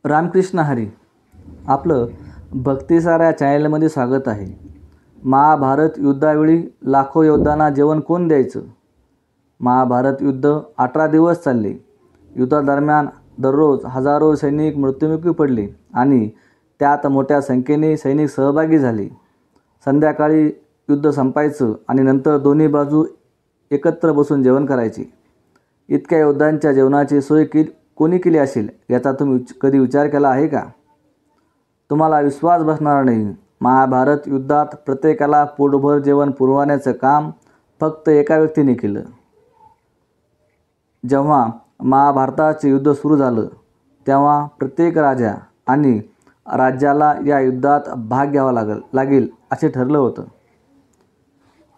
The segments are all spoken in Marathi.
रामकृष्ण हरी. आपलं भक्तिसार या चॅनलमध्ये स्वागत आहे. महाभारत युद्धावेळी लाखो योद्धांना जेवण कोण द्यायचं? महाभारत युद्ध 18 दिवस चालले. युद्धादरम्यान दररोज हजारो सैनिक मृत्युमुखी पडले आणि त्यात मोठ्या संख्येने सैनिक सहभागी झाले. संध्याकाळी युद्ध संपायचं आणि नंतर दोन्ही बाजू एकत्र बसून जेवण करायचे. इतक्या योद्धांच्या जेवणाची सोय कोणी केली असेल याचा तुम्ही कधी विचार केला आहे का? तुम्हाला विश्वास बसणार नाही. महाभारत युद्धात प्रत्येकाला पोटभर जेवण पुरवण्याचं काम फक्त एका व्यक्तीने केलं. जेव्हा महाभारताचे युद्ध सुरू झालं तेव्हा प्रत्येक राजा आणि राज्याला या युद्धात भाग घ्यावा लागेल असे ठरलं होतं.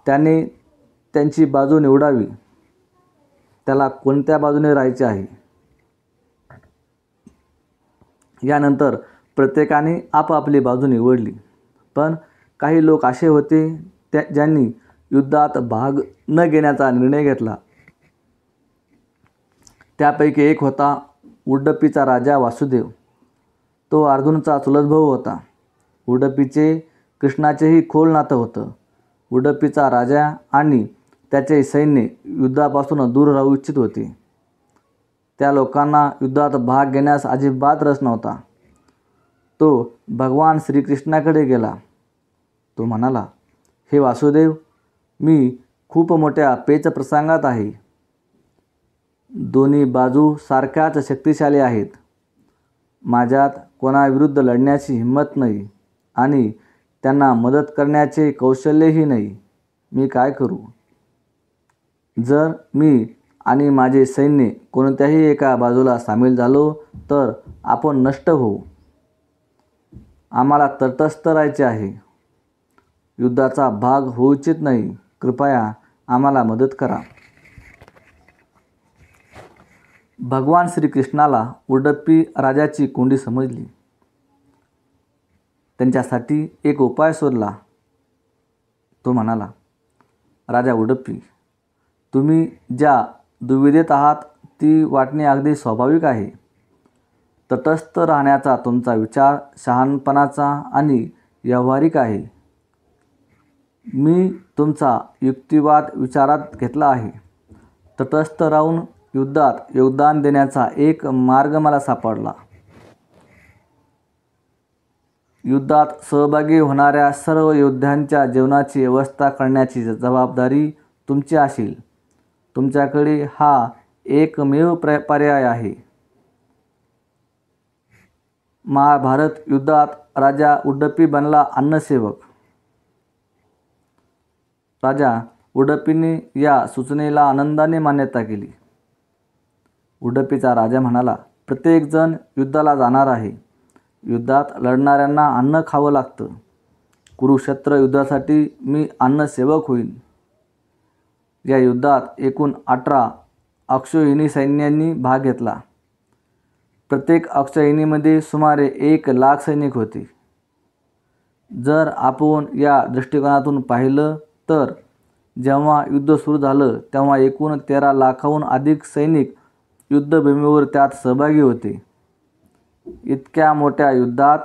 त्याने त्यांची बाजू निवडावी. त्याला कोणत्या बाजूने राहायचे आहे यानंतर प्रत्येकाने आपापली बाजू निवडली. पण काही लोक असे होते ज्यांनी युद्धात भाग न घेण्याचा निर्णय घेतला. त्यापैकी एक होता उडुपीचा राजा वासुदेव. तो अर्जुनचा चुलत भाऊ होता. उडुपीचे कृष्णाचेही खोल नातं होतं. उडुपीचा राजा आणि त्याचे सैन्य युद्धापासून दूर राहू इच्छित होते. त्या लोकांना युद्धात भाग घेण्यास अजिबात रस नव्हता. तो भगवान श्रीकृष्णाकडे गेला. तो म्हणाला, हे वासुदेव, मी खूप मोठ्या पेच प्रसंगात आहे. दोन्ही बाजू सारख्याच शक्तिशाली आहेत. माझ्यात कोणाविरुद्ध लढण्याची हिंमत नाही आणि त्यांना मदत करण्याचे कौशल्यही नाही. मी काय करू? जर मी आणि माझे सैन्य कोणत्याही एका बाजूला सामील झालो तर आपण नष्ट होऊ. आम्हाला तटस्थ राहायचे आहे. युद्धाचा भाग होऊ इच्छित नाही. कृपया आम्हाला मदत करा. भगवान श्रीकृष्णाला उडुपी राजाची कोंडी समजली. त्यांच्यासाठी एक उपाय शोधला. तो म्हणाला, राजा उडुपी, तुम्ही ज्या दुविधेत आहात ती वाटणे अगदी स्वाभाविक आहे. तटस्थ राहण्याचा तुमचा विचार शहाणपणाचा आणि व्यावहारिक आहे. मी तुमचा युक्तिवाद विचारात घेतला आहे. तटस्थ राहून युद्धात योगदान देण्याचा एक मार्ग मला सापडला. युद्धात सहभागी होणाऱ्या सर्व योद्ध्यांच्या जेवणाची व्यवस्था करण्याची जबाबदारी तुमची असेल. तुमच्याकडे हा एकमेव पर्याय आहे. महाभारत युद्धात राजा उडुपी बनला अन्नसेवक. राजा उडुपीने या सूचनेला आनंदाने मान्यता केली. उडुपीचा राजा म्हणाला, प्रत्येकजण युद्धाला जाणार आहे. युद्धात लढणाऱ्यांना अन्न खावं लागतं. कुरुक्षेत्र युद्धासाठी मी अन्नसेवक होईन. या युद्धात एकूण 18 अक्षौहिणी सैन्यांनी भाग घेतला. प्रत्येक अक्षौहिणीमध्ये सुमारे 1,00,000 सैनिक होते. जर आपण या दृष्टिकोनातून पाहिलं तर जेव्हा युद्ध सुरू झालं तेव्हा एकूण 13 लाखाहून अधिक सैनिक युद्धभूमीवर त्यात सहभागी होते. इतक्या मोठ्या युद्धात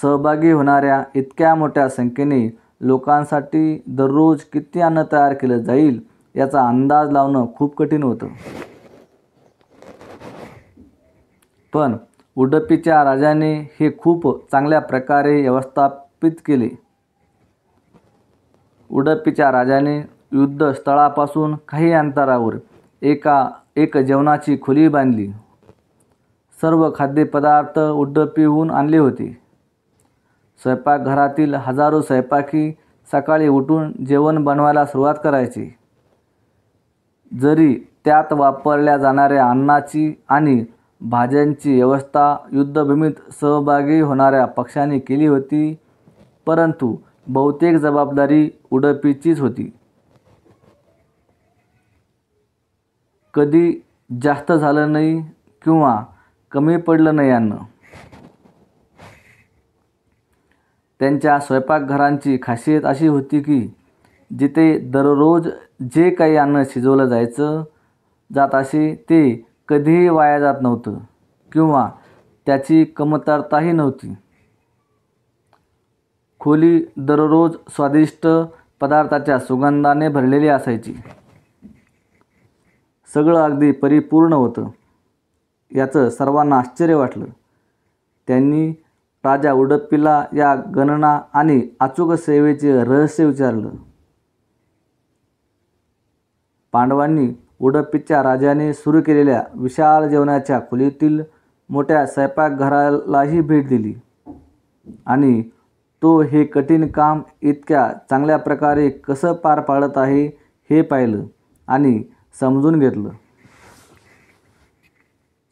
सहभागी होणाऱ्या इतक्या मोठ्या संख्येने लोकांसाठी दररोज किती अन्न तयार केलं जाईल याचा अंदाज लावणं खूप कठीण होतं. पण उडुपीच्या राजाने हे खूप चांगल्या प्रकारे व्यवस्थापित केले. उडुपीच्या राजाने युद्धस्थळापासून काही अंतरावर एक जेवणाची खोली बांधली. सर्व खाद्यपदार्थ उडुपीहून आणले होते. स्वयंपाकघरातील हजारो स्वयंपाकी सकाळी उठून जेवण बनवायला सुरुवात करायचे. जरी त्यात वापरल्या जाणाऱ्या अन्नाची आणि भाज्यांची व्यवस्था युद्धभूमीत सहभागी होणाऱ्या पक्षांनी केली होती, परंतु बहुतेक जबाबदारी उडुपीचीच होती. कधी जास्त झालं नाही किंवा कमी पडलं नाही अन्न. त्यांच्या स्वयंपाकघरांची खासियत अशी होती की जिथे दररोज जे काही अन्न शिजवलं जात असे ते कधीही वाया जात नव्हतं किंवा त्याची कमतरताही नव्हती. खोली दररोज स्वादिष्ट पदार्थाच्या सुगंधाने भरलेली असायची. सगळं अगदी परिपूर्ण होतं. याचं सर्वांना आश्चर्य वाटलं. त्यांनी राजा उडप्पीला या गणना आणि अचूक सेवेचे रहस्य विचारलं. पांडवांनी उडप्पीच्या राजाने सुरू केलेल्या विशाल जेवणाच्या खोलीतील मोठ्या स्वयंपाकघरालाही भेट दिली आणि तो हे कठीण काम इतक्या चांगल्या प्रकारे कसं पार पाडत आहे हे पाहिलं आणि समजून घेतलं.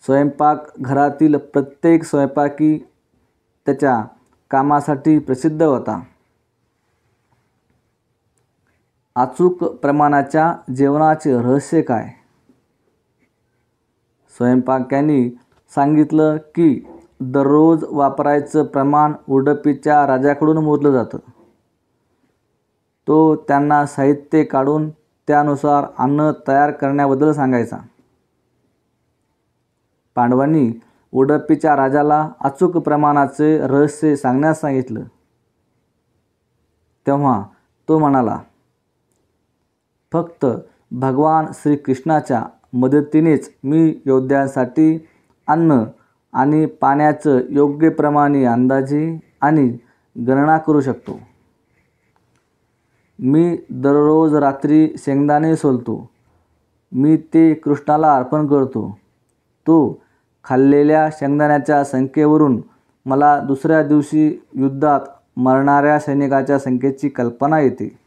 स्वयंपाकघरातील प्रत्येक स्वयंपाकी त्याच्या कामासाठी प्रसिद्ध होता. अचूक प्रमाणाच्या जेवणाचे रहस्य काय? स्वयंपाक्यांनी सांगितलं की दररोज वापरायचं प्रमाण उडप्पीच्या राजाकडून मोजलं जातं. तो त्यांना साहित्य काढून त्यानुसार अन्न तयार करण्याबद्दल सांगायचा. पांडवांनी उडप्पीच्या राजाला अचूक प्रमाणाचे रहस्य सांगण्यास सांगितलं. तेव्हा तो म्हणाला, फक्त भगवान श्रीकृष्णाच्या मदतीनेच मी योद्ध्यांसाठी अन्न आणि पाण्याचं योग्य प्रमाणे अंदाजे आणि गणना करू शकतो. मी दररोज रात्री शेंगदाणे सोलतो. मी ते कृष्णाला अर्पण करतो. तो खाल्लेल्या शेंगदाण्याच्या संख्येवरून मला दुसऱ्या दिवशी युद्धात मरणाऱ्या सैनिकाच्या संख्येची कल्पना येते.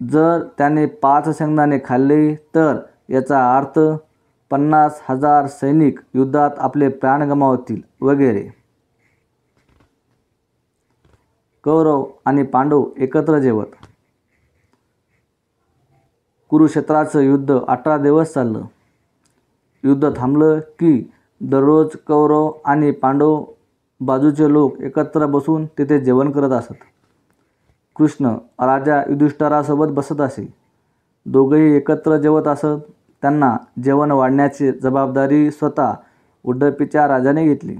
जर त्याने 5 शेंगदाणे खाल्ले तर याचा अर्थ 50,000 सैनिक युद्धात आपले प्राण गमावतील वगैरे. कौरव आणि पांडव एकत्र जेवत. कुरुक्षेत्राचं युद्ध 18 दिवस चाललं. युद्ध थांबलं की दररोज कौरव आणि पांडव बाजूचे लोक एकत्र बसून तिथे जेवण करत असत. कृष्ण राजा युधिष्ठिरासोबत बसत असे. दोघेही एकत्र जेवत असत. त्यांना जेवण वाढण्याची जबाबदारी स्वतः उडप्पीच्या राजाने घेतली.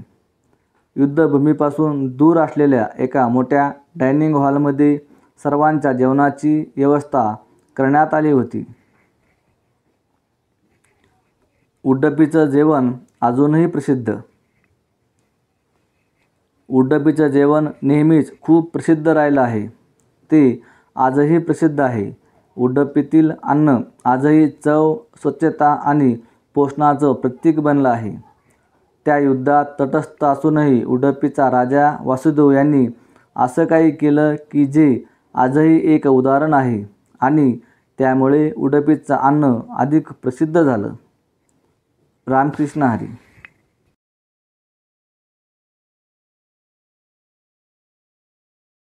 युद्धभूमीपासून दूर असलेल्या एका मोठ्या डायनिंग हॉलमध्ये सर्वांच्या जेवणाची व्यवस्था करण्यात आली होती. उडप्पीचं जेवण अजूनही प्रसिद्ध. उडप्पीचं जेवण नेहमीच खूप प्रसिद्ध राहिलं आहे. ते आजही प्रसिद्ध आहे. उडप्पीतील अन्न आजही चव, स्वच्छता आणि पोषणाचं प्रतीक बनलं आहे. त्या युद्धात तटस्थ असूनही उडप्पीचा राजा वासुदेव यांनी असं काही केलं की जे आजही एक उदाहरण आहे आणि त्यामुळे उडप्पीचं अन्न अधिक प्रसिद्ध झालं. रामकृष्ण हरी.